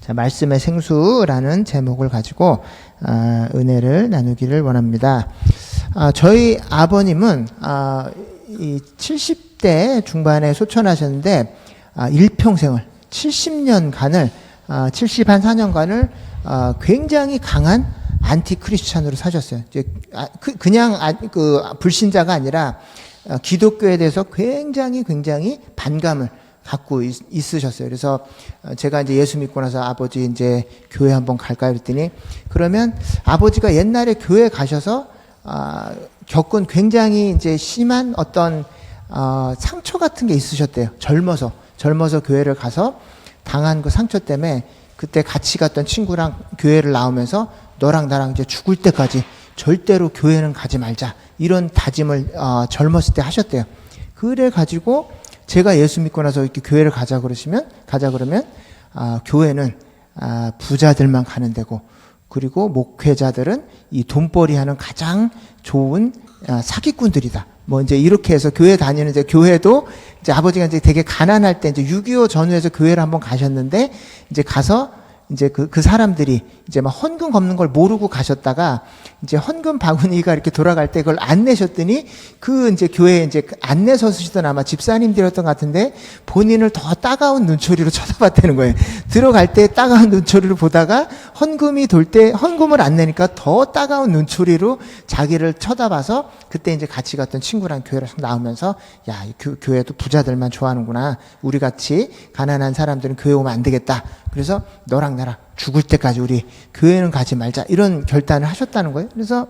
자, 말씀의 생수라는 제목을 가지고 은혜를 나누기를 원합니다. 저희 아버님은 이 70대 중반에 소천하셨는데 일평생을 70년간을 70한 4년간을 굉장히 강한 안티 크리스찬으로 사셨어요. 이제 그냥 불신자가 아니라 기독교에 대해서 굉장히 반감을 갖고 있으셨어요. 그래서 제가 이제 예수 믿고 나서 아버지 이제 교회 한번 갈까요? 그랬더니 그러면 아버지가 옛날에 교회 가셔서 겪은 굉장히 이제 심한 어떤 상처 같은 게 있으셨대요. 젊어서 교회를 가서 당한 그 상처 때문에 그때 같이 갔던 친구랑 교회를 나오면서 너랑 나랑 이제 죽을 때까지 절대로 교회는 가지 말자 이런 다짐을 젊었을 때 하셨대요. 그래 가지고 제가 예수 믿고 나서 이렇게 교회를 가자 그러면 교회는 부자들만 가는 데고, 그리고 목회자들은 이 돈벌이 하는 가장 좋은 사기꾼들이다. 뭐 이제 이렇게 해서 교회 다니는 이제 교회도 이제 아버지가 이제 되게 가난할 때 이제 6.25 전후에서 교회를 한번 가셨는데 이제 가서 이제 그 사람들이 이제 막 헌금 걷는 걸 모르고 가셨다가 이제 헌금 바구니가 이렇게 돌아갈 때 그걸 안 내셨더니 그 이제 교회에 이제 안 내서 쓰시던 아마 집사님들이었던 것 같은데 본인을 더 따가운 눈초리로 쳐다봤다는 거예요. 들어갈 때 따가운 눈초리로 보다가 헌금이 돌 때 헌금을 안 내니까 더 따가운 눈초리로 자기를 쳐다봐서 그때 이제 같이 갔던 친구랑 교회를 나오면서 야, 이 교회도 부자들만 좋아하는구나. 우리 같이 가난한 사람들은 교회 오면 안 되겠다. 그래서 너랑 나랑 죽을 때까지 우리 교회는 가지 말자 이런 결단을 하셨다는 거예요. 그래서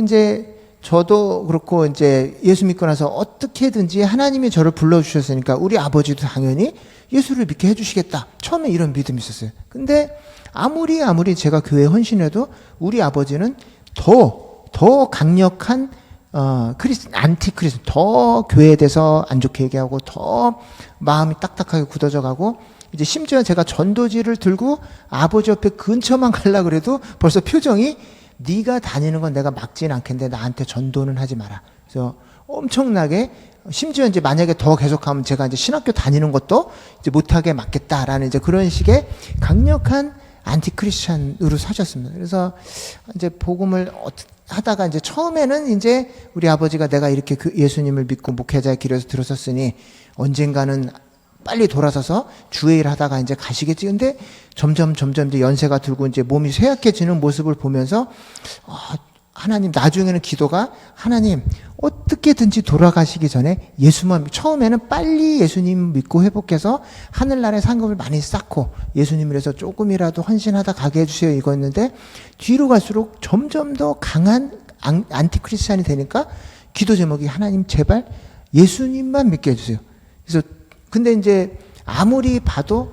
이제 저도 그렇고 이제 예수 믿고 나서 어떻게든지 하나님이 저를 불러주셨으니까 우리 아버지도 당연히 예수를 믿게 해주시겠다. 처음에 이런 믿음이 있었어요. 근데 아무리 제가 교회에 헌신해도 우리 아버지는 더 강력한 안티 크리스천, 더 교회에 대해서 안 좋게 얘기하고 더 마음이 딱딱하게 굳어져 가고 이제 심지어 제가 전도지를 들고 아버지 옆에 근처만 가려고 그래도 벌써 표정이 네가 다니는 건 내가 막지는 않겠는데 나한테 전도는 하지 마라. 그래서 엄청나게 심지어 이제 만약에 더 계속하면 제가 이제 신학교 다니는 것도 이제 못하게 막겠다라는 이제 그런 식의 강력한 안티 크리스찬으로 사셨습니다. 그래서 이제 복음을 하다가 이제 처음에는 이제 우리 아버지가 내가 이렇게 예수님을 믿고 목회자의 길에서 들었었으니 언젠가는 빨리 돌아서서 주의 일 하다가 이제 가시겠지. 근데 점점 이제 연세가 들고 이제 몸이 쇠약해지는 모습을 보면서 하나님, 나중에는 기도가 하나님 어떻게든지 돌아가시기 전에 예수만, 처음에는 빨리 예수님 믿고 회복해서 하늘나라의 상급을 많이 쌓고 예수님이라서 조금이라도 헌신하다 가게 해주세요 이거였는데 뒤로 갈수록 점점 더 강한 안티크리스찬이 되니까 기도 제목이 하나님 제발 예수님만 믿게 해주세요. 그래서 근데 이제 아무리 봐도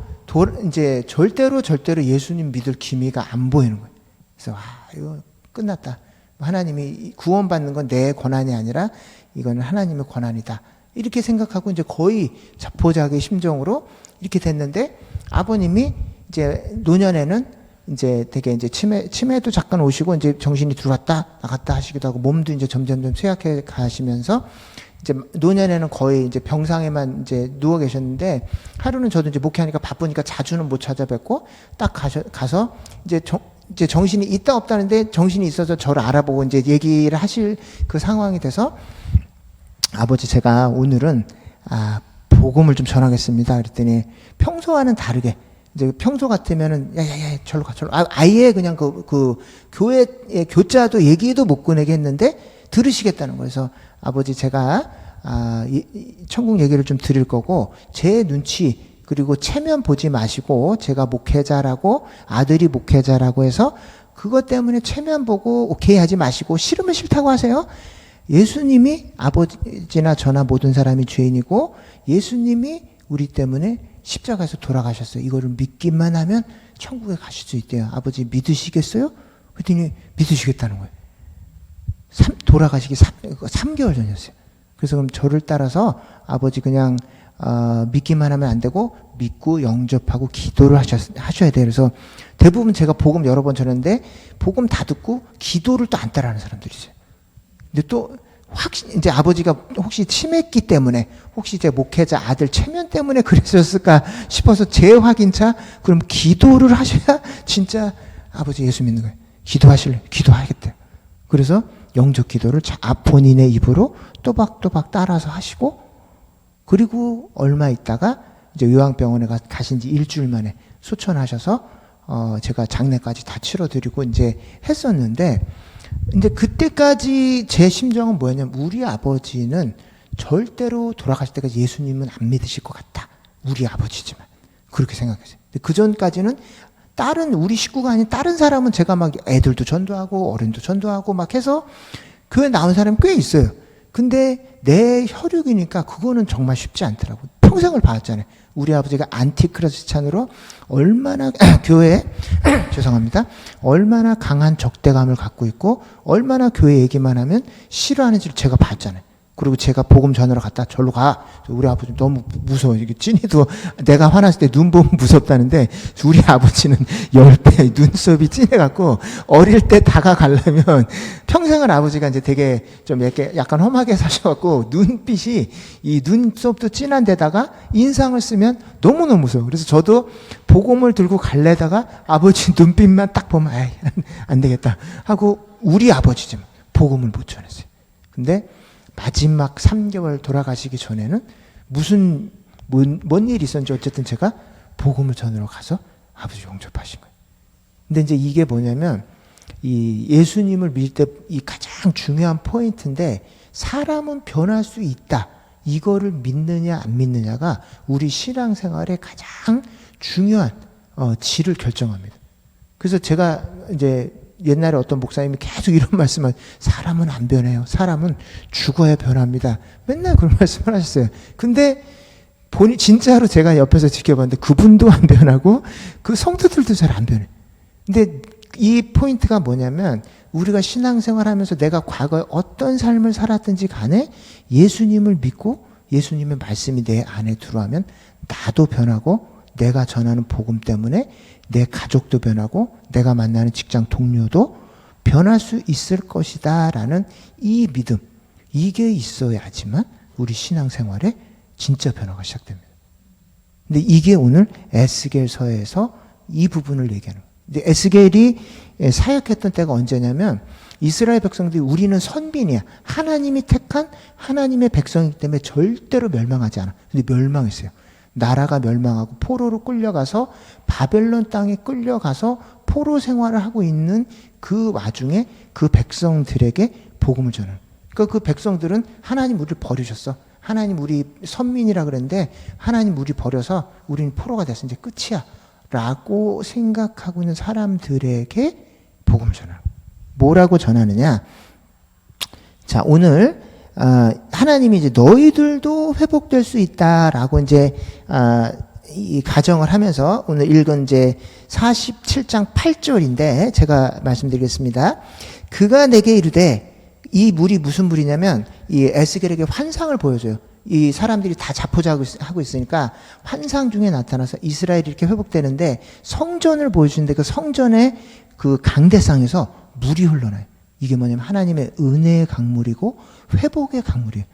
이제 절대로 예수님 믿을 기미가 안 보이는 거예요. 그래서 이거 끝났다. 하나님이 구원받는 건 내 권한이 아니라 이거는 하나님의 권한이다. 이렇게 생각하고 이제 거의 자포자기 심정으로 이렇게 됐는데 아버님이 이제 노년에는 이제 되게 이제 치매도 잠깐 오시고 이제 정신이 들어왔다 나갔다 하시기도 하고 몸도 이제 점점 쇠약해 가시면서 이제 노년에는 거의 이제 병상에만 이제 누워 계셨는데 하루는 저도 이제 목회하니까 바쁘니까 자주는 못 찾아뵙고 딱 가서 이제 정신이 있다 없다는데 정신이 있어서 저를 알아보고 이제 얘기를 하실 그 상황이 돼서 아버지 제가 오늘은 복음을 좀 전하겠습니다. 그랬더니 평소와는 다르게 이제 평소 같으면은 야야야 절로 가 아예 그냥 그 교회의 교자도 얘기도 못 꺼내게 했는데 들으시겠다는 거예요. 그래서 아버지 제가 천국 얘기를 좀 드릴 거고 제 눈치 그리고 체면 보지 마시고 제가 목회자라고 아들이 목회자라고 해서 그것 때문에 체면 보고 오케이 하지 마시고 싫으면 싫다고 하세요. 예수님이 아버지나 저나 모든 사람이 죄인이고 예수님이 우리 때문에 십자가에서 돌아가셨어요. 이거를 믿기만 하면 천국에 가실 수 있대요. 아버지 믿으시겠어요? 그랬더니 믿으시겠다는 거예요. 돌아가시기 3개월 전이었어요. 그래서 그럼 저를 따라서 아버지 그냥 믿기만 하면 안 되고 믿고 영접하고 기도를 하셔야 돼요. 그래서 대부분 제가 복음 여러 번 전했는데 복음 다 듣고 기도를 또 안 따라하는 사람들이 있어요. 근데 또 이제 아버지가 혹시 치매기 때문에, 혹시 이제 목회자 아들 체면 때문에 그랬었을까 싶어서 재확인차, 그럼 기도를 하셔야 진짜 아버지 예수 믿는 거예요. 기도하실래요? 기도하겠대요. 그래서 영적 기도를 본인의 입으로 또박또박 따라서 하시고, 그리고 얼마 있다가 이제 요양병원에 가신 지 일주일 만에 소천하셔서, 제가 장례까지 다 치러드리고 이제 했었는데, 근데 그때까지 제 심정은 뭐였냐면, 우리 아버지는 절대로 돌아가실 때까지 예수님은 안 믿으실 것 같다. 우리 아버지지만. 그렇게 생각했어요. 그 전까지는 다른, 우리 식구가 아닌 다른 사람은 제가 막 애들도 전도하고 어른도 전도하고 막 해서 교회 나온 사람이 꽤 있어요. 근데 내 혈육이니까 그거는 정말 쉽지 않더라고요. 평생을 봐왔잖아요. 우리 아버지가 안티크리스찬으로 얼마나 교회에 죄송합니다. 얼마나 강한 적대감을 갖고 있고 얼마나 교회 얘기만 하면 싫어하는지를 제가 봤잖아요. 그리고 제가 복음 전하러 갔다 절로 가. 우리 아버지 너무 무서워. 이게 찐이도 내가 화났을 때 눈 보면 무섭다는데 우리 아버지는 10배 눈썹이 찐해갖고 어릴 때 다가가려면 평생을 아버지가 이제 되게 좀 이렇게 약간 험하게 사셔갖고 눈빛이 이 눈썹도 진한 데다가 인상을 쓰면 너무너무 무서워. 그래서 저도 복음을 들고 갈래다가 아버지 눈빛만 딱 보면 에이, 안 되겠다 하고 우리 아버지지만 복음을 못 전했어요. 근데 마지막 3개월 돌아가시기 전에는 뭔 일이 있었는지 어쨌든 제가 복음을 전하러 가서 아버지 영접하신 거예요. 근데 이제 이게 뭐냐면, 이 예수님을 믿을 때 이 가장 중요한 포인트인데, 사람은 변할 수 있다. 이거를 믿느냐 안 믿느냐가 우리 신앙생활의 가장 중요한 질을 결정합니다. 그래서 제가 이제 옛날에 어떤 목사님이 계속 이런 말씀을, 사람은 안 변해요. 사람은 죽어야 변합니다. 맨날 그런 말씀을 하셨어요. 근데 진짜로 제가 옆에서 지켜봤는데 그분도 안 변하고 그 성도들도 잘 안 변해. 근데 이 포인트가 뭐냐면, 우리가 신앙생활 하면서 내가 과거에 어떤 삶을 살았든지 간에 예수님을 믿고 예수님의 말씀이 내 안에 들어오면 나도 변하고, 내가 전하는 복음 때문에 내 가족도 변하고 내가 만나는 직장 동료도 변할 수 있을 것이다 라는 이 믿음, 이게 있어야지만 우리 신앙생활에 진짜 변화가 시작됩니다. 근데 이게 오늘 에스겔서에서 이 부분을 얘기하는 거예요. 근데 에스겔이 사역했던 때가 언제냐면, 이스라엘 백성들이 우리는 선민이야, 하나님이 택한 하나님의 백성이기 때문에 절대로 멸망하지 않아. 근데 멸망했어요. 나라가 멸망하고 포로로 끌려가서 바벨론 땅에 끌려가서 포로 생활을 하고 있는 그 와중에 그 백성들에게 복음을 전하는. 그러니까 그 백성들은 하나님 우리를 버리셨어. 하나님 우리 선민이라 그랬는데 하나님 우리 버려서 우리는 포로가 됐어. 이제 끝이야. 라고 생각하고 있는 사람들에게 복음을 전하는. 뭐라고 전하느냐? 자, 오늘 하나님이 이제 너희들도 회복될 수 있다라고 이제 이 가정을 하면서 오늘 읽은 이제 47장 8절인데 제가 말씀드리겠습니다. 그가 내게 이르되, 이 물이 무슨 물이냐면 이 에스겔에게 환상을 보여줘요. 이 사람들이 다 자포자하고 있으니까 환상 중에 나타나서 이스라엘이 이렇게 회복되는데, 성전을 보여주는데 그 성전의 그 강대상에서 물이 흘러나요. 이게 뭐냐면 하나님의 은혜의 강물이고 회복의 강물이에요.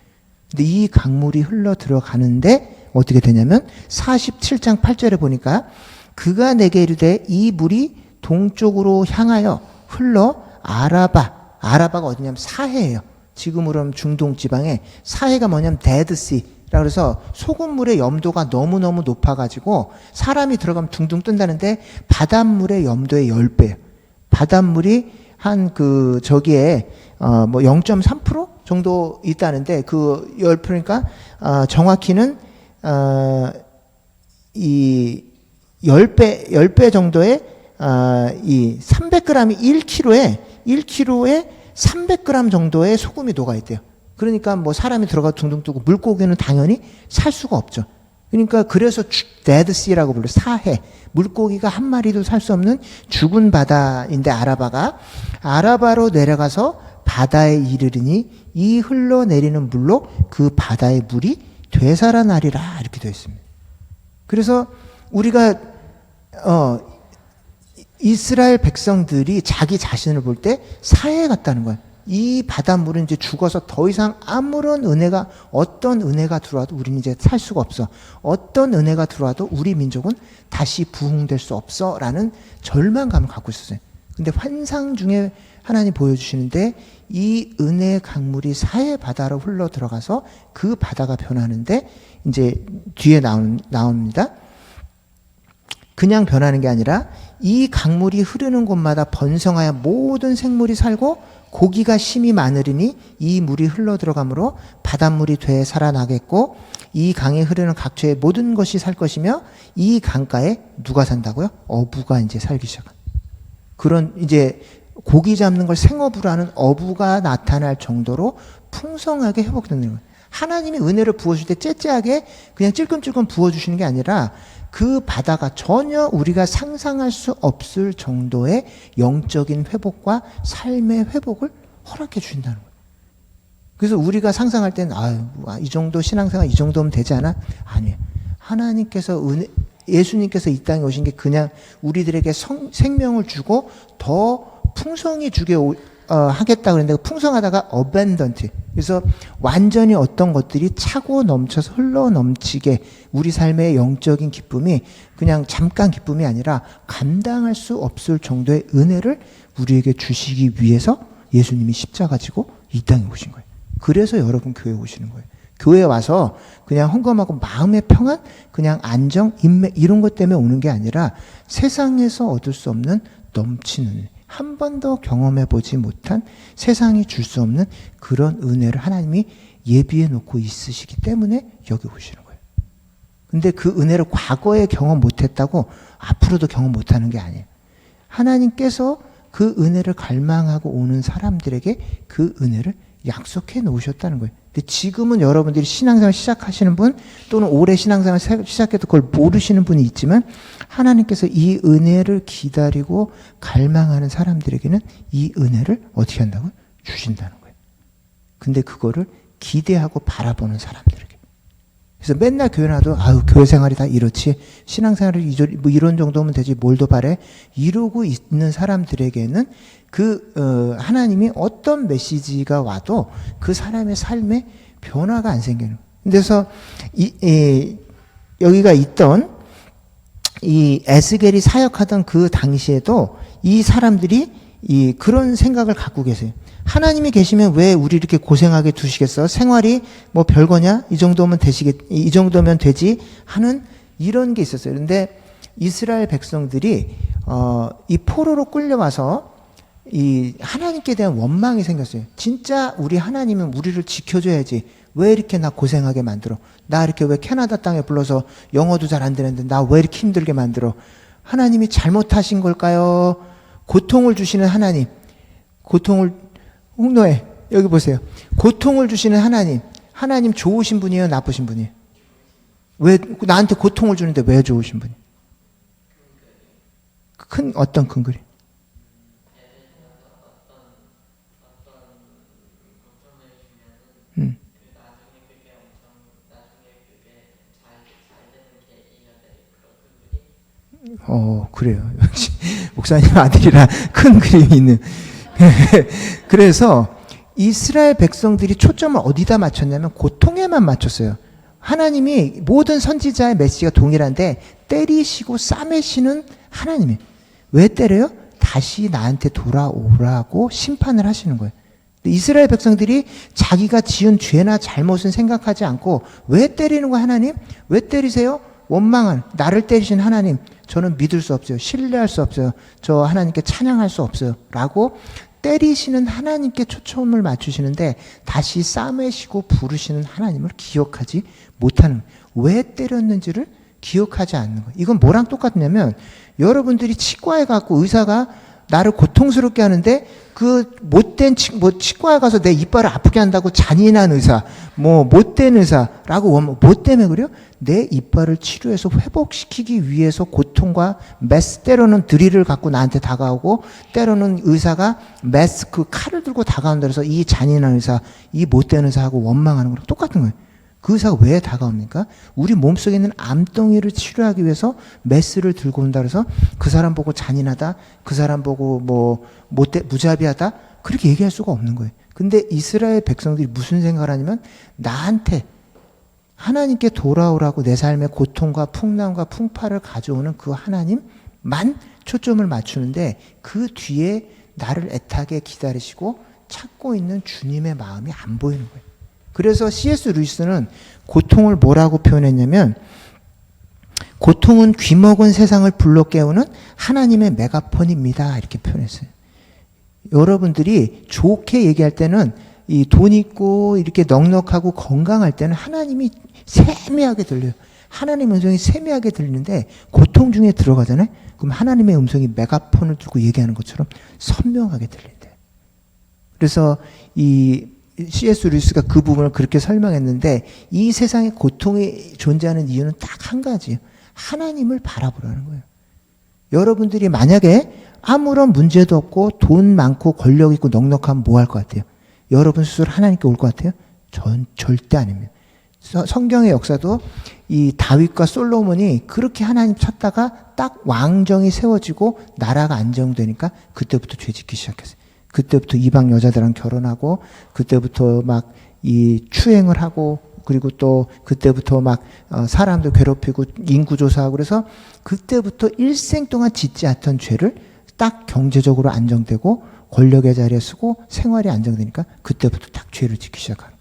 근데 이 강물이 흘러 들어가는데 어떻게 되냐면 47장 8절에 보니까, 그가 내게 이르되 이 물이 동쪽으로 향하여 흘러 아라바가 어디냐면 사해예요. 지금으로는 중동 지방에 사해가 뭐냐면 데드시라 그래서 소금물의 염도가 너무너무 높아가지고 사람이 들어가면 둥둥 뜬다는데, 바닷물의 염도의 10배예요. 바닷물이 한 저기에 뭐 0.3% 정도 있다는데, 그 10%니까 정확히는 이 10배 정도의 이 300g이 1kg에 300g 정도의 소금이 녹아 있대요. 그러니까 뭐 사람이 들어가 둥둥 뜨고, 물고기는 당연히 살 수가 없죠. 그러니까 그래서 데드시라고 불러요. 사해. 물고기가 한 마리도 살 수 없는 죽은 바다인데, 아라바로 내려가서 바다에 이르리니 이 흘러내리는 물로 그 바다의 물이 되살아나리라, 이렇게 되어 있습니다. 그래서 우리가 이스라엘 백성들이 자기 자신을 볼 때 사해 같다는 거예요. 이 바닷물은 이제 죽어서 더 이상 아무런 은혜가, 어떤 은혜가 들어와도 우리는 이제 살 수가 없어. 어떤 은혜가 들어와도 우리 민족은 다시 부흥될 수 없어. 라는 절망감을 갖고 있었어요. 근데 환상 중에 하나님 보여주시는데 이 은혜의 강물이 사해 바다로 흘러 들어가서 그 바다가 변하는데 이제 뒤에 나옵니다. 그냥 변하는 게 아니라 이 강물이 흐르는 곳마다 번성하여 모든 생물이 살고 고기가 심히 많으리니 이 물이 흘러 들어가므로 바닷물이 돼 살아나겠고 이 강에 흐르는 각처의 모든 것이 살 것이며 이 강가에 누가 산다고요? 어부가 이제 살기 시작한. 그런 이제 고기 잡는 걸 생어부로 하는 어부가 나타날 정도로 풍성하게 회복되는 거예요. 하나님이 은혜를 부어줄 때 째째하게 그냥 찔끔찔끔 부어주시는 게 아니라 그 바다가 전혀 우리가 상상할 수 없을 정도의 영적인 회복과 삶의 회복을 허락해 주신다는 거예요. 그래서 우리가 상상할 때는 이 정도 신앙생활 이 정도면 되지 않아? 아니에요. 하나님께서 예수님께서 이 땅에 오신 게 그냥 우리들에게 생명을 주고 더 풍성히 주게 하겠다 그랬는데 풍성하다가 abundant. 그래서 완전히 어떤 것들이 차고 넘쳐서 흘러 넘치게 우리 삶의 영적인 기쁨이 그냥 잠깐 기쁨이 아니라 감당할 수 없을 정도의 은혜를 우리에게 주시기 위해서 예수님이 십자가 지고 이 땅에 오신 거예요. 그래서 여러분 교회에 오시는 거예요. 교회에 와서 그냥 헌금하고 마음의 평안, 그냥 안정, 인맥 이런 것 때문에 오는 게 아니라 세상에서 얻을 수 없는 넘치는 한 번도 경험해 보지 못한 세상이 줄 수 없는 그런 은혜를 하나님이 예비해 놓고 있으시기 때문에 여기 오시는 거예요. 근데 그 은혜를 과거에 경험 못했다고 앞으로도 경험 못하는 게 아니에요. 하나님께서 그 은혜를 갈망하고 오는 사람들에게 그 은혜를 약속해 놓으셨다는 거예요. 근데 지금은 여러분들이 신앙생활 시작하시는 분 또는 올해 신앙생활 시작해도 그걸 모르시는 분이 있지만 하나님께서 이 은혜를 기다리고 갈망하는 사람들에게는 이 은혜를 어떻게 한다고요? 주신다는 거예요. 근데 그거를 기대하고 바라보는 사람들에게. 그래서 맨날 교회 나도 교회 생활이 다 이렇지 신앙생활이 뭐 이런 정도면 되지 뭘 더 바래? 이러고 있는 사람들에게는 하나님이 어떤 메시지가 와도 그 사람의 삶에 변화가 안 생기는 거예요. 그래서 여기가 있던 이 에스겔이 사역하던 그 당시에도 이 사람들이 그런 생각을 갖고 계세요. 하나님이 계시면 왜 우리 이렇게 고생하게 두시겠어? 생활이 뭐 별거냐? 이 정도면 되지 하는 이런 게 있었어요. 그런데 이스라엘 백성들이 이 포로로 끌려와서 이 하나님께 대한 원망이 생겼어요. 진짜 우리 하나님은 우리를 지켜줘야지. 왜 이렇게 나 고생하게 만들어? 나 이렇게 왜 캐나다 땅에 불러서 영어도 잘 안 되는데 나 왜 이렇게 힘들게 만들어? 하나님이 잘못하신 걸까요? 고통을 주시는 하나님. 홍노에 여기 보세요. 고통을 주시는 하나님 좋으신 분이에요? 나쁘신 분이에요? 왜 나한테 고통을 주는데 왜 좋으신 분이에요? 어떤 큰 그림? 그래요. 역시 목사님 아들이라 큰 그림이 있는. 그래서 이스라엘 백성들이 초점을 어디다 맞췄냐면 고통에만 맞췄어요. 하나님이 모든 선지자의 메시지가 동일한데 때리시고 싸매시는 하나님이 왜 때려요? 다시 나한테 돌아오라고 심판을 하시는 거예요. 이스라엘 백성들이 자기가 지은 죄나 잘못은 생각하지 않고 왜 때리는 거야 하나님? 왜 때리세요? 원망한 나를 때리신 하나님 저는 믿을 수 없어요. 신뢰할 수 없어요. 저 하나님께 찬양할 수 없어요. 라고 때리시는 하나님께 초점을 맞추시는데 다시 싸매시고 부르시는 하나님을 기억하지 못하는 거예요. 왜 때렸는지를 기억하지 않는 거예요. 이건 뭐랑 똑같냐면 여러분들이 치과에 가고 의사가 나를 고통스럽게 하는데 그 못된 치과에 가서 내 이빨을 아프게 한다고 잔인한 의사, 못된 의사라고 뭐 때문에 그래요? 내 이빨을 치료해서 회복시키기 위해서 고통과 때로는 드릴을 갖고 나한테 다가오고 때로는 의사가 칼을 들고 다가온다 그래서 이 잔인한 의사, 이 못된 의사하고 원망하는 거랑 똑같은 거예요. 그 의사가 왜 다가옵니까? 우리 몸속에 있는 암덩이를 치료하기 위해서 메스를 들고 온다 그래서 그 사람 보고 잔인하다, 그 사람 보고 무자비하다, 그렇게 얘기할 수가 없는 거예요. 근데 이스라엘 백성들이 무슨 생각을 하냐면 나한테 하나님께 돌아오라고 내 삶의 고통과 풍랑과 풍파를 가져오는 그 하나님만 초점을 맞추는데 그 뒤에 나를 애타게 기다리시고 찾고 있는 주님의 마음이 안 보이는 거예요. 그래서 C.S. 루이스는 고통을 뭐라고 표현했냐면 고통은 귀먹은 세상을 불러 깨우는 하나님의 메가폰입니다. 이렇게 표현했어요. 여러분들이 좋게 얘기할 때는 이 돈 있고 이렇게 넉넉하고 건강할 때는 하나님이 세미하게 들려요. 하나님의 음성이 세미하게 들리는데 고통 중에 들어가잖아요. 그럼 하나님의 음성이 메가폰을 들고 얘기하는 것처럼 선명하게 들린대요. 그래서 이 C.S. 루이스가 그 부분을 그렇게 설명했는데 이 세상에 고통이 존재하는 이유는 딱 한 가지예요. 하나님을 바라보라는 거예요. 여러분들이 만약에 아무런 문제도 없고 돈 많고 권력 있고 넉넉하면 뭐 할 것 같아요? 여러분 스스로 하나님께 올 것 같아요? 절대 아닙니다. 성경의 역사도 이 다윗과 솔로몬이 그렇게 하나님 찾다가 딱 왕정이 세워지고 나라가 안정되니까 그때부터 죄 짓기 시작했어요. 그때부터 이방 여자들랑 결혼하고 그때부터 막 이 추행을 하고 그리고 또 그때부터 막 사람들 괴롭히고 인구조사하고 그래서 그때부터 일생 동안 짓지 않던 죄를 딱 경제적으로 안정되고 권력의 자리에 쓰고 생활이 안정되니까 그때부터 딱 죄를 짓기 시작하는.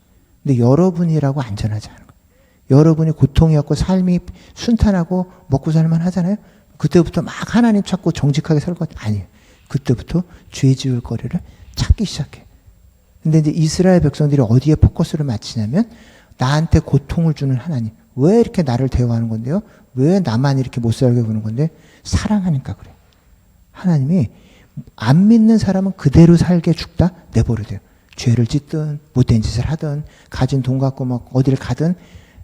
근데 여러분이라고 안전하지 않은 거예요. 여러분이 고통이 없고 삶이 순탄하고 먹고 살만 하잖아요. 그때부터 막 하나님 찾고 정직하게 살 것 같아요. 아니에요. 그때부터 죄 지을 거리를 찾기 시작해. 근데 이제 이스라엘 백성들이 어디에 포커스를 맞추냐면 나한테 고통을 주는 하나님. 왜 이렇게 나를 대우하는 건데요? 왜 나만 이렇게 못 살게 보는 건데? 사랑하니까 그래. 하나님이 안 믿는 사람은 그대로 살게 죽다 내버려둬요. 죄를 짓든 못된 짓을 하든 가진 돈 갖고 막 어디를 가든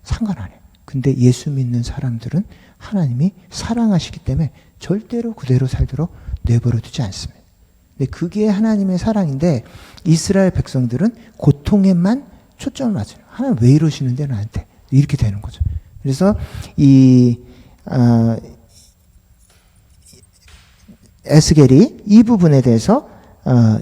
상관 안 해요. 근데 예수 믿는 사람들은 하나님이 사랑하시기 때문에 절대로 그대로 살도록 내버려두지 않습니다. 근데 그게 하나님의 사랑인데 이스라엘 백성들은 고통에만 초점을 맞춰요. 하나님 왜 이러시는데 나한테 이렇게 되는 거죠. 그래서 에스겔이 이 부분에 대해서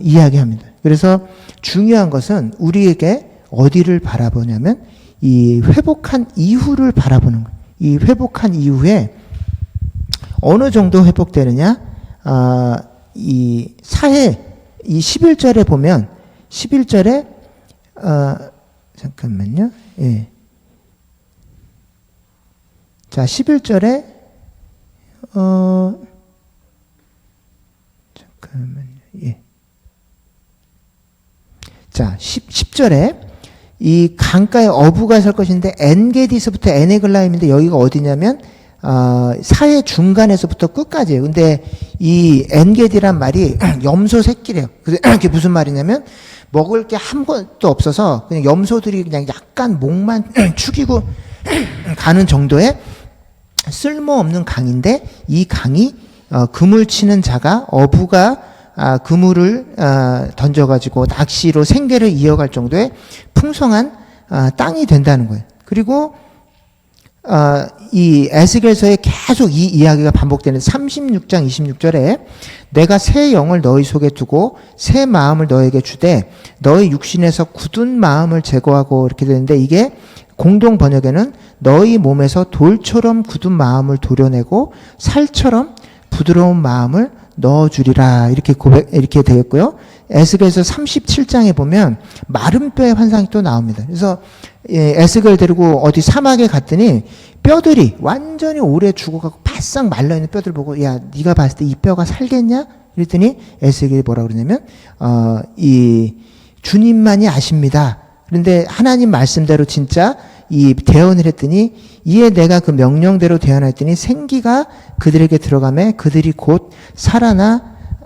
이야기합니다. 그래서 중요한 것은 우리에게 어디를 바라보냐면 이 회복한 이후를 바라보는 거예요. 이 회복한 이후에 어느 정도 회복되느냐? 이 사해 이 11절에 보면 11절에 잠깐만요. 예. 자, 11절에 잠깐만요. 예. 자, 10절에 이 강가에 어부가 설 것인데 엔게디서부터 에네글라임인데 여기가 어디냐면 사해 중간에서부터 끝까지예요. 근데 이 엔게디란 말이 염소 새끼래요. 그래서 그게 무슨 말이냐면 먹을 게 한 것도 없어서 그냥 염소들이 그냥 약간 목만 축이고 가는 정도의 쓸모없는 강인데 이 강이 그물 치는 자가 어부가 그물을 던져가지고 낚시로 생계를 이어갈 정도의 풍성한 땅이 된다는 거예요. 그리고 이 에스겔서에 계속 이 이야기가 반복되는 36장 26절에 내가 새 영을 너희 속에 두고 새 마음을 너에게 주되 너희 육신에서 굳은 마음을 제거하고 이렇게 되는데 이게 공동 번역에는 너희 몸에서 돌처럼 굳은 마음을 도려내고 살처럼 부드러운 마음을 넣어주리라 이렇게 되겠고요. 에스겔서 37장에 보면 마른 뼈의 환상이 또 나옵니다. 그래서 에스겔 데리고 어디 사막에 갔더니 뼈들이 완전히 오래 죽어가고 바싹 말라있는 뼈들 보고 야 네가 봤을 때 이 뼈가 살겠냐? 그랬더니 에스겔이 뭐라고 그러냐면 이 주님만이 아십니다. 그런데 하나님 말씀대로 진짜 이 대언을 했더니 이에 내가 그 명령대로 대언했더니 생기가 그들에게 들어가매 그들이 곧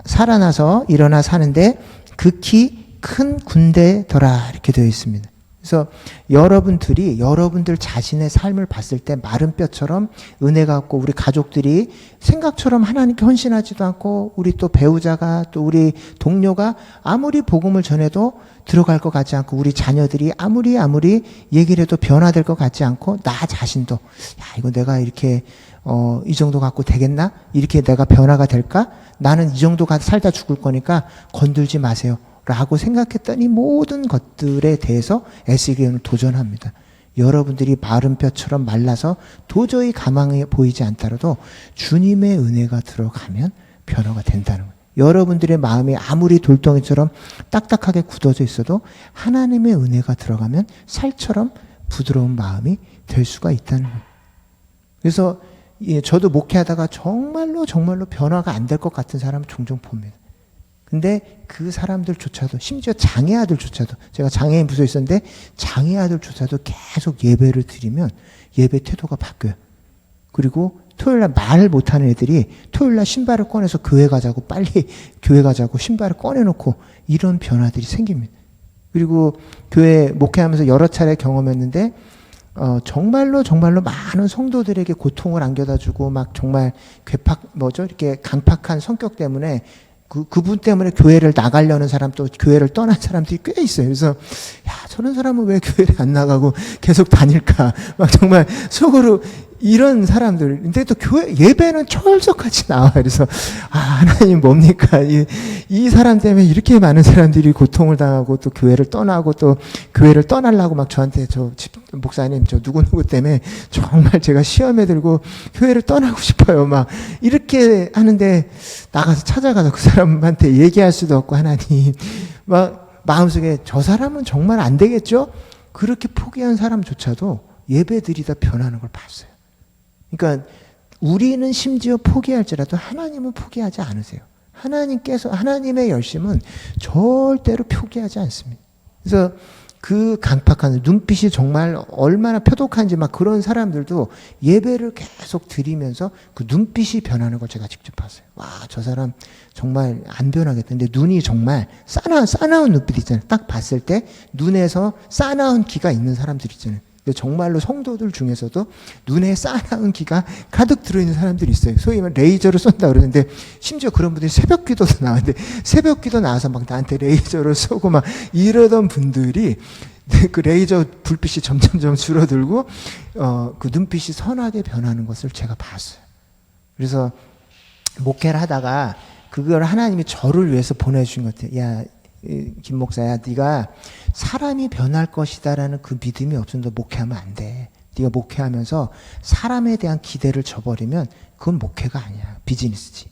살아나서 일어나 사는데 극히 큰 군대더라 이렇게 되어 있습니다. 그래서 여러분들 자신의 삶을 봤을 때 마른 뼈처럼 은혜가 없고 우리 가족들이 생각처럼 하나님께 헌신하지도 않고 우리 또 배우자가 또 우리 동료가 아무리 복음을 전해도 들어갈 것 같지 않고 우리 자녀들이 아무리 얘기를 해도 변화될 것 같지 않고 나 자신도 야 이거 내가 이렇게 이 정도 갖고 되겠나? 이렇게 내가 변화가 될까? 나는 이 정도 살다 죽을 거니까 건들지 마세요. 라고 생각했던 이 모든 것들에 대해서 에스겔은 도전합니다. 여러분들이 마른 뼈처럼 말라서 도저히 가망이 보이지 않더라도 주님의 은혜가 들어가면 변화가 된다는 거예요. 여러분들의 마음이 아무리 돌덩이처럼 딱딱하게 굳어져 있어도 하나님의 은혜가 들어가면 살처럼 부드러운 마음이 될 수가 있다는 거예요. 그래서 저도 목회하다가 정말로 변화가 안 될 것 같은 사람을 종종 봅니다. 근데 그 사람들조차도, 심지어 장애 아들조차도, 제가 장애인 부서에 있었는데 장애 아들조차도 계속 예배를 드리면 예배 태도가 바뀌어요. 그리고 토요일날 말 못하는 애들이 토요일날 신발을 꺼내서 교회 가자고, 빨리 교회 가자고 신발을 꺼내놓고 이런 변화들이 생깁니다. 그리고 교회 목회하면서 여러 차례 경험했는데 정말로 많은 성도들에게 고통을 안겨다주고 막 정말 이렇게 강팍한 성격 때문에 그분 때문에 교회를 나가려는 사람, 또 교회를 떠난 사람들이 꽤 있어요. 그래서 야, 저런 사람은 왜 교회를 안 나가고 계속 다닐까? 막 정말 속으로 이런 사람들. 근데 또 교회 예배는 철석같이 나와. 그래서 하나님 뭡니까? 이 사람 때문에 이렇게 많은 사람들이 고통을 당하고 또 교회를 떠나고 또 교회를 떠나려고 막 저한테 목사님 저 누구누구 때문에 정말 제가 시험에 들고 교회를 떠나고 싶어요. 막 이렇게 하는데 나가서 찾아가서 그 사람한테 얘기할 수도 없고, 하나님 막 마음속에 저 사람은 정말 안 되겠죠? 그렇게 포기한 사람조차도 예배드리다 변하는 걸 봤어요. 그러니까 우리는 심지어 포기할지라도 하나님은 포기하지 않으세요. 하나님의 열심은 절대로 포기하지 않습니다. 그래서 그 강팍한 눈빛이 정말 얼마나 표독한지 막 그런 사람들도 예배를 계속 드리면서 그 눈빛이 변하는 걸 제가 직접 봤어요. 와, 저 사람 정말 안 변하겠다. 근데 눈이 정말 싸나운 눈빛 있잖아요. 딱 봤을 때 눈에서 싸나운 기가 있는 사람들 있잖아요. 정말로 성도들 중에서도 눈에 싸나운 기가 가득 들어있는 사람들이 있어요. 소위 말해 레이저를 쏜다 그러는데, 심지어 그런 분들이 새벽 기도도 나왔는데, 새벽 기도 나와서 막 나한테 레이저를 쏘고 막 이러던 분들이 그 레이저 불빛이 점점 줄어들고 그 눈빛이 선하게 변하는 것을 제가 봤어요. 그래서 목회를 하다가 그걸 하나님이 저를 위해서 보내주신 것 같아요. 야, 김 목사야, 네가 사람이 변할 것이다라는 그 믿음이 없으면 너 목회하면 안 돼. 네가 목회하면서 사람에 대한 기대를 저버리면 그건 목회가 아니야. 비즈니스지.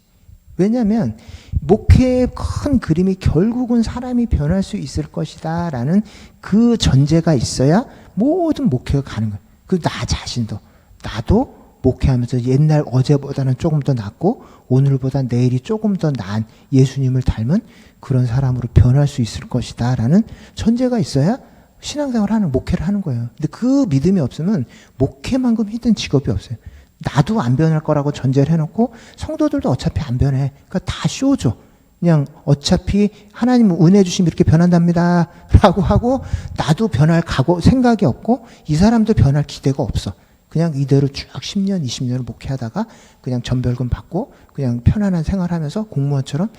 왜냐하면 목회의 큰 그림이 결국은 사람이 변할 수 있을 것이다 라는 그 전제가 있어야 모든 목회가 가는 거야. 그 나 자신도, 나도 목회하면서 옛날 어제보다는 조금 더 낫고 오늘보다 내일이 조금 더 나은 예수님을 닮은 그런 사람으로 변할 수 있을 것이다 라는 전제가 있어야 신앙생활을 하는, 목회를 하는 거예요. 근데 그 믿음이 없으면 목회만큼 힘든 직업이 없어요. 나도 안 변할 거라고 전제를 해놓고 성도들도 어차피 안 변해. 그러니까 다 쇼죠. 그냥 어차피 하나님 은혜 주시면 이렇게 변한답니다 라고 하고 나도 변할 생각이 없고 이 사람도 변할 기대가 없어. 그냥 이대로 쭉 10년, 20년을 목회하다가 그냥 전별금 받고 그냥 편안한 생활하면서 공무원처럼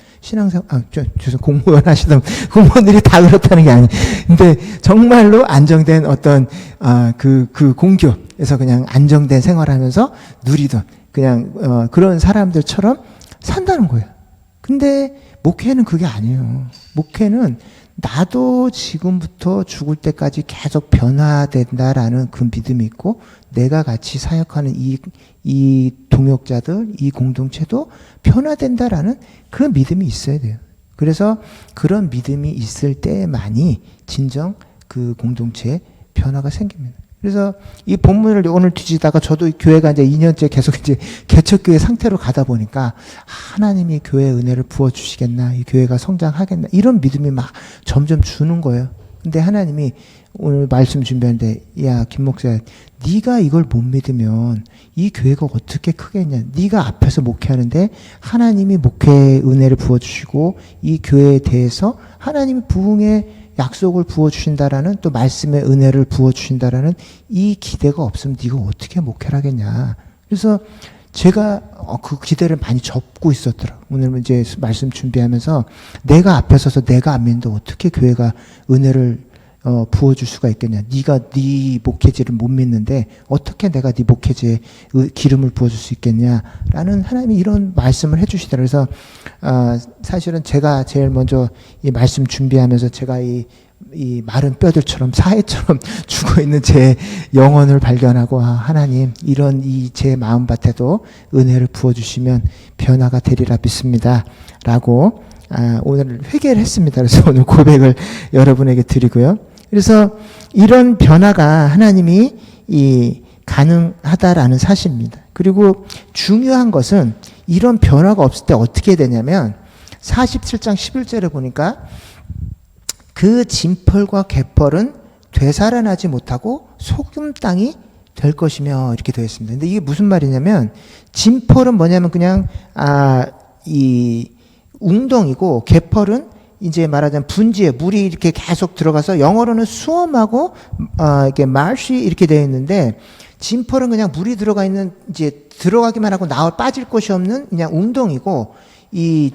공무원 하시던 공무원들이 다 그렇다는 게 아니에요. 근데 정말로 안정된 어떤 그 공교에서 그냥 안정된 생활하면서 누리던 그냥 그런 사람들처럼 산다는 거예요. 근데 목회는 그게 아니에요. 목회는 나도 지금부터 죽을 때까지 계속 변화된다라는 그 믿음이 있고, 내가 같이 사역하는 이 동역자들, 이 공동체도 변화된다라는 그 믿음이 있어야 돼요. 그래서 그런 믿음이 있을 때만이 진정 그 공동체에 변화가 생깁니다. 그래서 이 본문을 오늘 뒤지다가 저도 교회가 이제 2년째 계속 이제 개척교회 상태로 가다 보니까 하나님이 교회에 은혜를 부어주시겠나, 이 교회가 성장하겠나, 이런 믿음이 막 점점 주는 거예요. 근데 하나님이 오늘 말씀 준비하는데, 야, 김 목사, 네가 이걸 못 믿으면 이 교회가 어떻게 크겠냐. 네가 앞에서 목회하는데 하나님이 목회에 은혜를 부어주시고 이 교회에 대해서 하나님이 부흥의 약속을 부어주신다라는, 또 말씀의 은혜를 부어주신다라는 이 기대가 없으면 네가 어떻게 목회를 하겠냐. 그래서 제가 그 기대를 많이 접고 있었더라고요. 오늘 이제 말씀 준비하면서 내가 앞에 서서 내가 안 믿는데 어떻게 교회가 은혜를 부어줄 수가 있겠냐. 네가 네 목회지를 못 믿는데 어떻게 내가 네 목회지에 기름을 부어줄 수 있겠냐라는 하나님이 이런 말씀을 해주시더라고요. 그래서 사실은 제가 제일 먼저 이 말씀 준비하면서 제가 이 마른 뼈들처럼 사해처럼 죽어있는 제 영혼을 발견하고 하나님 이런 이 제 마음밭에도 은혜를 부어주시면 변화가 되리라 믿습니다 라고 오늘 회개를 했습니다. 그래서 오늘 고백을 여러분에게 드리고요. 그래서 이런 변화가 하나님이 가능하다라는 사실입니다. 그리고 중요한 것은 이런 변화가 없을 때 어떻게 되냐면 47장 11절에 보니까 그 진펄과 갯벌은 되살아나지 못하고 소금 땅이 될 것이며 이렇게 되어 있습니다. 근데 이게 무슨 말이냐면 진펄은 뭐냐면 그냥 이 웅덩이고 갯벌은 이제 말하자면 분지에 물이 이렇게 계속 들어가서 영어로는 수험하고 이렇게 marsh 이렇게 되어 있는데 진펄은 그냥 물이 들어가 있는 이제 들어가기만 하고 빠질 곳이 없는 그냥 웅덩이고 이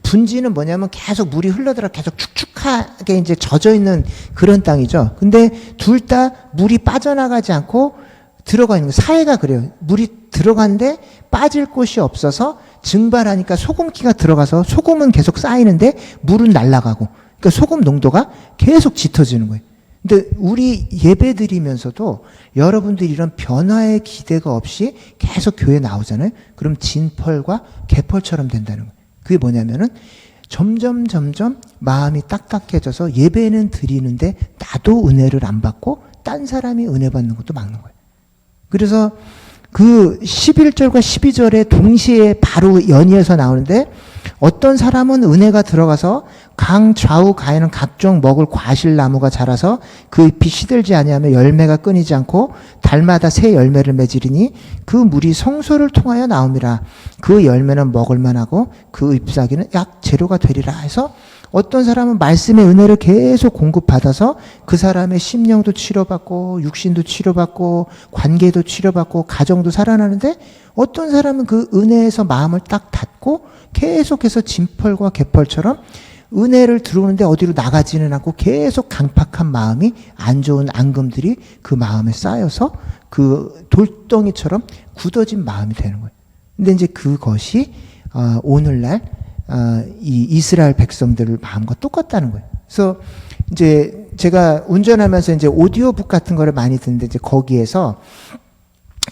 분지는 뭐냐면 계속 물이 흘러들어 계속 축축하게 이제 젖어 있는 그런 땅이죠. 근데 둘 다 물이 빠져나가지 않고 들어가 있는 거 사해가 그래요. 물이 들어간데 빠질 곳이 없어서 증발하니까 소금기가 들어가서 소금은 계속 쌓이는데 물은 날아가고 그러니까 소금 농도가 계속 짙어지는 거예요. 근데 우리 예배 드리면서도 여러분들이 이런 변화의 기대가 없이 계속 교회에 나오잖아요. 그럼 진펄과 갯펄처럼 된다는 거예요. 그게 뭐냐면은 점점 마음이 딱딱해져서 예배는 드리는데 나도 은혜를 안 받고 딴 사람이 은혜 받는 것도 막는 거예요. 그래서 그 11절과 12절에 동시에 바로 연이어서 나오는데 어떤 사람은 은혜가 들어가서 강 좌우 가에는 각종 먹을 과실나무가 자라서 그 잎이 시들지 아니하며 열매가 끊이지 않고 달마다 새 열매를 맺으리니 그 물이 성소를 통하여 나옴이라. 그 열매는 먹을 만하고 그 잎사귀는 약 재료가 되리라 해서 어떤 사람은 말씀의 은혜를 계속 공급받아서 그 사람의 심령도 치료받고 육신도 치료받고 관계도 치료받고 가정도 살아나는데 어떤 사람은 그 은혜에서 마음을 딱 닫고 계속해서 진펄과 갯벌처럼 은혜를 들어오는데 어디로 나가지는 않고 계속 강팍한 마음이 안 좋은 앙금들이 그 마음에 쌓여서 그 돌덩이처럼 굳어진 마음이 되는 거예요. 근데 이제 그것이 오늘날 이 이스라엘 백성들 마음과 똑같다는 거예요. 그래서 이제 제가 운전하면서 이제 오디오북 같은 거를 많이 듣는데 이제 거기에서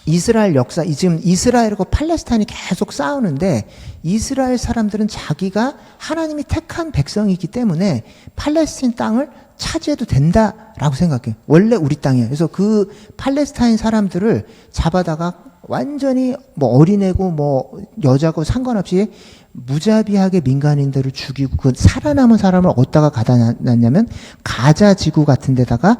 이스라엘 역사, 지금 이스라엘하고 팔레스타인이 계속 싸우는데 이스라엘 사람들은 자기가 하나님이 택한 백성이기 때문에 팔레스타인 땅을 차지해도 된다라고 생각해요. 원래 우리 땅이에요. 그래서 그 팔레스타인 사람들을 잡아다가 완전히 뭐 어린애고 뭐 여자고 상관없이 무자비하게 민간인들을 죽이고 그 살아남은 사람을 어디다가 가다 놨냐면 가자 지구 같은 데다가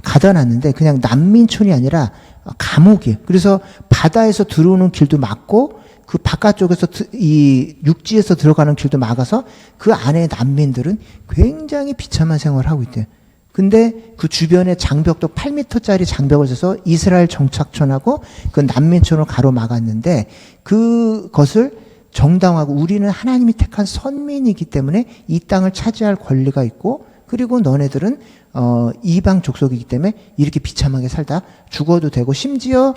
가다 놨는데 그냥 난민촌이 아니라 감옥이에요. 그래서 바다에서 들어오는 길도 막고 그 바깥쪽에서 이 육지에서 들어가는 길도 막아서 그 안에 난민들은 굉장히 비참한 생활을 하고 있대요. 근데 그 주변에 장벽도 8m짜리 장벽을 써서 이스라엘 정착촌하고 그 난민촌을 가로막았는데 그것을 정당화하고 우리는 하나님이 택한 선민이기 때문에 이 땅을 차지할 권리가 있고 그리고 너네들은 이방 족속이기 때문에 이렇게 비참하게 살다 죽어도 되고 심지어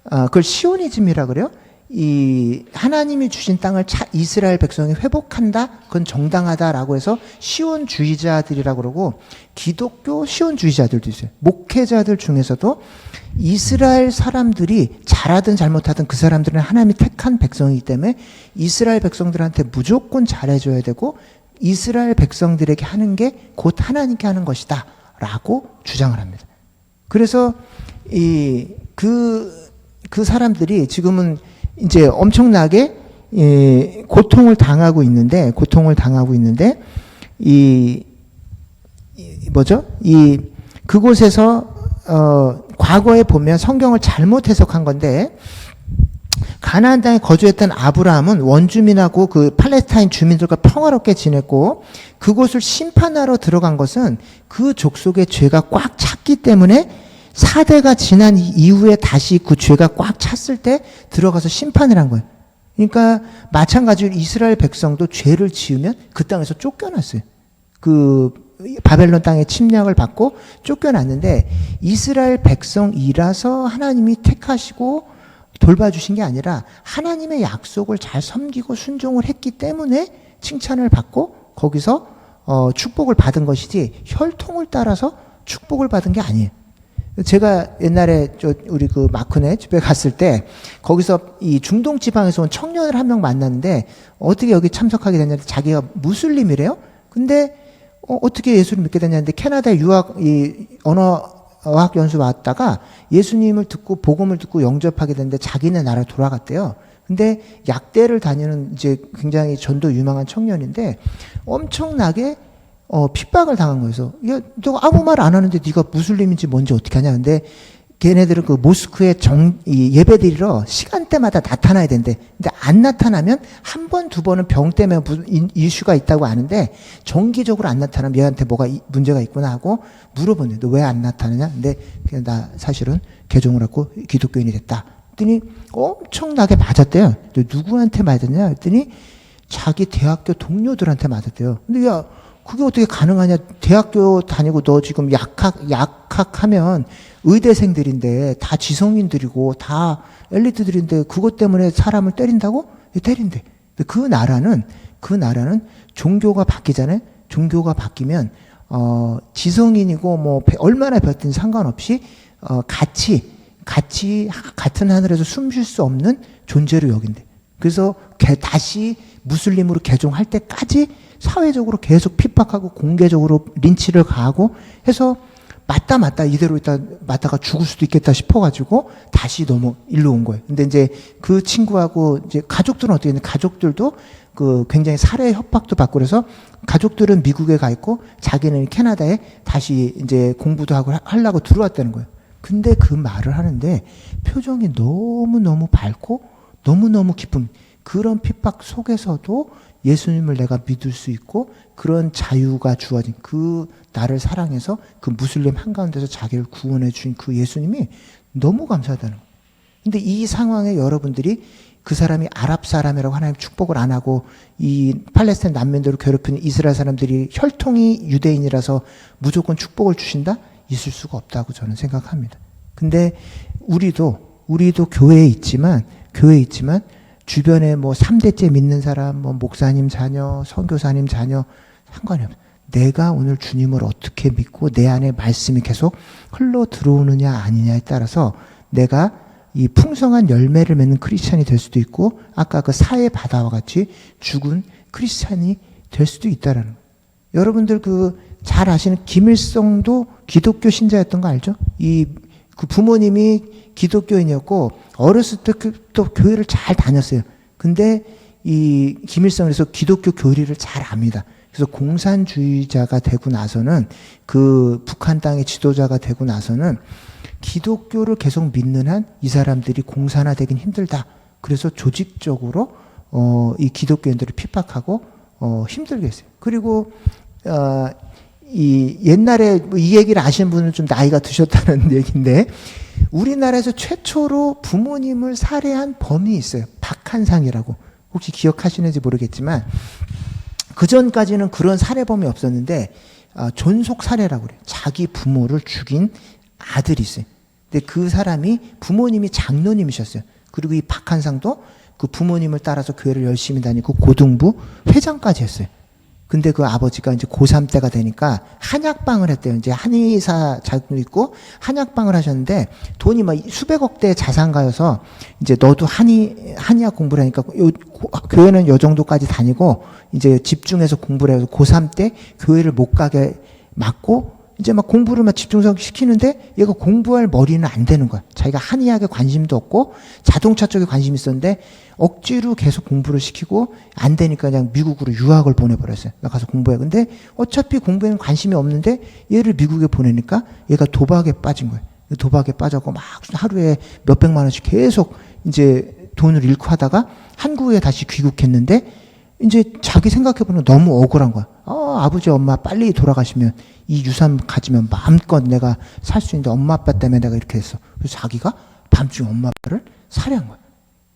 그걸 시오니즘이라 그래요. 이 하나님이 주신 땅을 이스라엘 백성이 회복한다. 그건 정당하다라고 해서 시온주의자들이라고 그러고 기독교 시온주의자들도 있어요. 목회자들 중에서도 이스라엘 사람들이 잘하든 잘못하든 그 사람들은 하나님이 택한 백성이기 때문에 이스라엘 백성들한테 무조건 잘해줘야 되고 이스라엘 백성들에게 하는 게 곧 하나님께 하는 것이다 라고 주장을 합니다. 그래서 그 사람들이 지금은 이제 엄청나게 고통을 당하고 있는데 그곳에서 과거에 보면 성경을 잘못 해석한 건데 가나안 땅에 거주했던 아브라함은 원주민하고 그 팔레스타인 주민들과 평화롭게 지냈고 그곳을 심판하러 들어간 것은 그 족속의 죄가 꽉 찼기 때문에 4대가 지난 이후에 다시 그 죄가 꽉 찼을 때 들어가서 심판을 한 거예요. 그러니까 마찬가지로 이스라엘 백성도 죄를 지으면 그 땅에서 쫓겨났어요. 그 바벨론 땅에 침략을 받고 쫓겨났는데 이스라엘 백성이라서 하나님이 택하시고 돌봐주신 게 아니라 하나님의 약속을 잘 섬기고 순종을 했기 때문에 칭찬을 받고 거기서 축복을 받은 것이지 혈통을 따라서 축복을 받은 게 아니에요. 제가 옛날에 우리 그 마크네 집에 갔을 때 거기서 이 중동 지방에서 온 청년을 한 명 만났는데 어떻게 여기 참석하게 됐냐면 자기가 무슬림이래요. 근데 어떻게 예수를 믿게 됐냐는데 캐나다에 언어학 연수 왔다가 예수님을 듣고 복음을 듣고 영접하게 됐는데 자기네 나라로 돌아갔대요. 근데 약대를 다니는 이제 굉장히 전도 유망한 청년인데 엄청나게 핍박을 당한 거여서 야, 너 아무 말 안 하는데 네가 무슬림인지 뭔지 어떻게 하냐. 근데 걔네들은 그 모스크에 예배드리러 시간대마다 나타나야 된대. 근데 안 나타나면 한 번, 두 번은 병 때문에 무슨 이슈가 있다고 아는데 정기적으로 안 나타나면 얘한테 뭐가 문제가 있구나 하고 물어보는데 너 왜 안 나타나냐? 근데 그냥 나 사실은 개종을 하고 기독교인이 됐다. 그랬더니 엄청나게 맞았대요. 누구한테 맞았냐? 그랬더니 자기 대학교 동료들한테 맞았대요. 근데 야, 그게 어떻게 가능하냐? 대학교 다니고 너 지금 약학하면 의대생들인데 다 지성인들이고 다 엘리트들인데 그것 때문에 사람을 때린다고? 때린대. 근데 그 나라는 종교가 바뀌잖아요. 종교가 바뀌면 지성인이고 뭐 얼마나 배웠든지 상관없이 같이 같은 하늘에서 숨 쉴 수 없는 존재로 여긴대. 그래서 다시 무슬림으로 개종할 때까지 사회적으로 계속 핍박하고 공개적으로 린치를 가하고 해서 맞다 이대로 있다 맞다가 죽을 수도 있겠다 싶어가지고 다시 일로 온 거예요. 근데 이제 그 친구하고 이제 가족들은 어떻게 했냐? 가족들도 그 굉장히 살해 협박도 받고 그래서 가족들은 미국에 가 있고 자기는 캐나다에 다시 이제 공부도 하고 하려고 들어왔다는 거예요. 근데 그 말을 하는데 표정이 너무너무 밝고 너무너무 기쁨. 그런 핍박 속에서도 예수님을 내가 믿을 수 있고 그런 자유가 주어진 그 나를 사랑해서 그 무슬림 한가운데서 자기를 구원해 준 그 예수님이 너무 감사하다는 거예요. 근데 이 상황에 여러분들이 그 사람이 아랍 사람이라고 하나님 축복을 안 하고 이 팔레스타인 난민들을 괴롭히는 이스라엘 사람들이 혈통이 유대인이라서 무조건 축복을 주신다? 있을 수가 없다고 저는 생각합니다. 근데 우리도 교회에 있지만 주변에 뭐 3대째 믿는 사람, 뭐 목사님 자녀, 선교사님 자녀 상관이 없어요. 내가 오늘 주님을 어떻게 믿고 내 안에 말씀이 계속 흘러 들어오느냐 아니냐에 따라서 내가 이 풍성한 열매를 맺는 크리스찬이 될 수도 있고 아까 그 사해 바다와 같이 죽은 크리스찬이 될 수도 있다라는 거예요. 여러분들 잘 아시는 김일성도 기독교 신자였던 거 알죠? 그 부모님이 기독교인이었고 어렸을 때부터 교회를 잘 다녔어요. 근데 이 김일성에서 기독교 교리를 잘 압니다. 그래서 공산주의자가 되고 나서는 그 북한 땅의 지도자가 되고 나서는 기독교를 계속 믿는 한 이 사람들이 공산화되긴 힘들다. 그래서 조직적으로 이 기독교인들을 핍박하고 힘들게 했어요. 그리고 이 옛날에 이 얘기를 아시는 분은 좀 나이가 드셨다는 얘기인데 우리나라에서 최초로 부모님을 살해한 범이 있어요. 박한상이라고. 혹시 기억하시는지 모르겠지만 그 전까지는 그런 살해범이 없었는데 존속 살해라고 그래요. 자기 부모를 죽인 아들이 있어요. 근데 그 사람이 부모님이 장로님이셨어요. 그리고 이 박한상도 그 부모님을 따라서 교회를 열심히 다니고 고등부 회장까지 했어요. 근데 그 아버지가 이제 고3 때가 되니까 한약방을 했대요. 이제 한의사 자격도 있고 한약방을 하셨는데 돈이 막 수백억 대 자산가여서 이제 너도 한의학 공부를 하니까 교회는 요 정도까지 다니고 이제 집중해서 공부를 해서 고3 때 교회를 못 가게 막고 이제 막 공부를 막 집중해서 시키는데 얘가 공부할 머리는 안 되는 거야. 자기가 한의학에 관심도 없고 자동차 쪽에 관심이 있었는데 억지로 계속 공부를 시키고 안 되니까 그냥 미국으로 유학을 보내버렸어요. 나 가서 공부해. 근데 어차피 공부에는 관심이 없는데 얘를 미국에 보내니까 얘가 도박에 빠진 거예요. 도박에 빠져고 막 하루에 몇백만 원씩 계속 이제 돈을 잃고 하다가 한국에 다시 귀국했는데 이제 자기 생각해보면 너무 억울한 거야. 아버지 엄마 빨리 돌아가시면 이 유산 가지면 마음껏 내가 살 수 있는데 엄마 아빠 때문에 내가 이렇게 했어. 그래서 자기가 밤중에 엄마 아빠를 살해한 거야.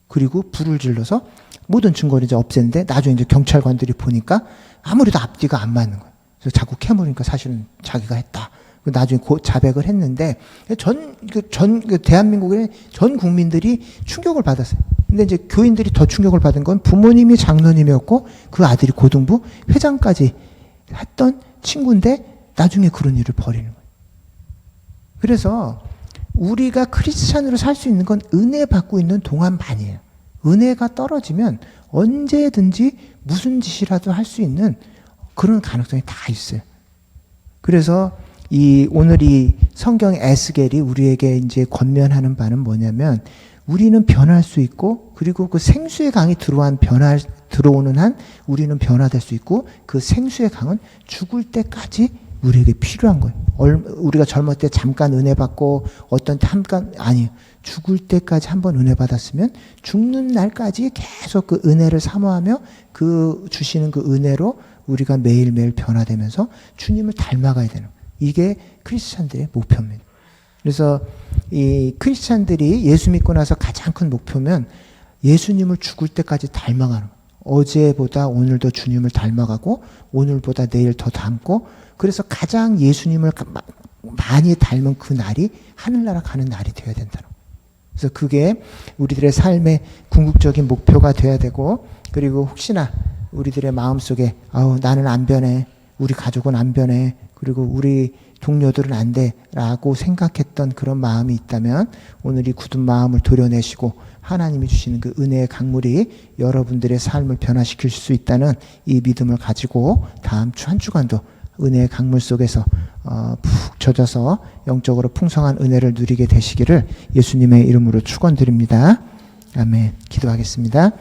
그리고 불을 질러서 모든 증거를 이제 없앴는데 나중에 이제 경찰관들이 보니까 아무래도 앞뒤가 안 맞는 거야. 그래서 자꾸 캐물으니까 사실은 자기가 했다. 나중에 자백을 했는데 대한민국의 전 국민들이 충격을 받았어요. 근데 이제 교인들이 더 충격을 받은 건 부모님이 장로님이었고 그 아들이 고등부 회장까지 했던 친구인데 나중에 그런 일을 벌이는 거예요. 그래서 우리가 크리스찬으로 살 수 있는 건 은혜 받고 있는 동안만이에요. 은혜가 떨어지면 언제든지 무슨 짓이라도 할 수 있는 그런 가능성이 다 있어요. 그래서 오늘 이 성경 에스겔이 우리에게 이제 권면하는 바는 뭐냐면 우리는 변할 수 있고 그리고 그 생수의 강이 들어오는 한 우리는 변화될 수 있고 그 생수의 강은 죽을 때까지 우리에게 필요한 거예요. 우리가 젊을 때 잠깐 은혜 받고 아니요. 죽을 때까지 한번 은혜 받았으면 죽는 날까지 계속 그 은혜를 사모하며 그 주시는 그 은혜로 우리가 매일매일 변화되면서 주님을 닮아가야 되는 거예요. 이게 크리스찬들의 목표입니다. 그래서 이 크리스찬들이 예수 믿고 나서 가장 큰 목표면 예수님을 죽을 때까지 닮아가는 거예요. 어제보다 오늘도 주님을 닮아가고 오늘보다 내일 더 닮고 그래서 가장 예수님을 많이 닮은 그 날이 하늘나라 가는 날이 되어야 된다는 거예요. 그래서 그게 우리들의 삶의 궁극적인 목표가 되어야 되고 그리고 혹시나 우리들의 마음속에 나는 안 변해. 우리 가족은 안 변해. 그리고 우리 동료들은 안 돼. 라고 생각했던 그런 마음이 있다면 오늘 이 굳은 마음을 도려내시고 하나님이 주시는 그 은혜의 강물이 여러분들의 삶을 변화시킬 수 있다는 이 믿음을 가지고 다음 주 한 주간도 은혜의 강물 속에서 푹 젖어서 영적으로 풍성한 은혜를 누리게 되시기를 예수님의 이름으로 축원드립니다. 아멘. 기도하겠습니다.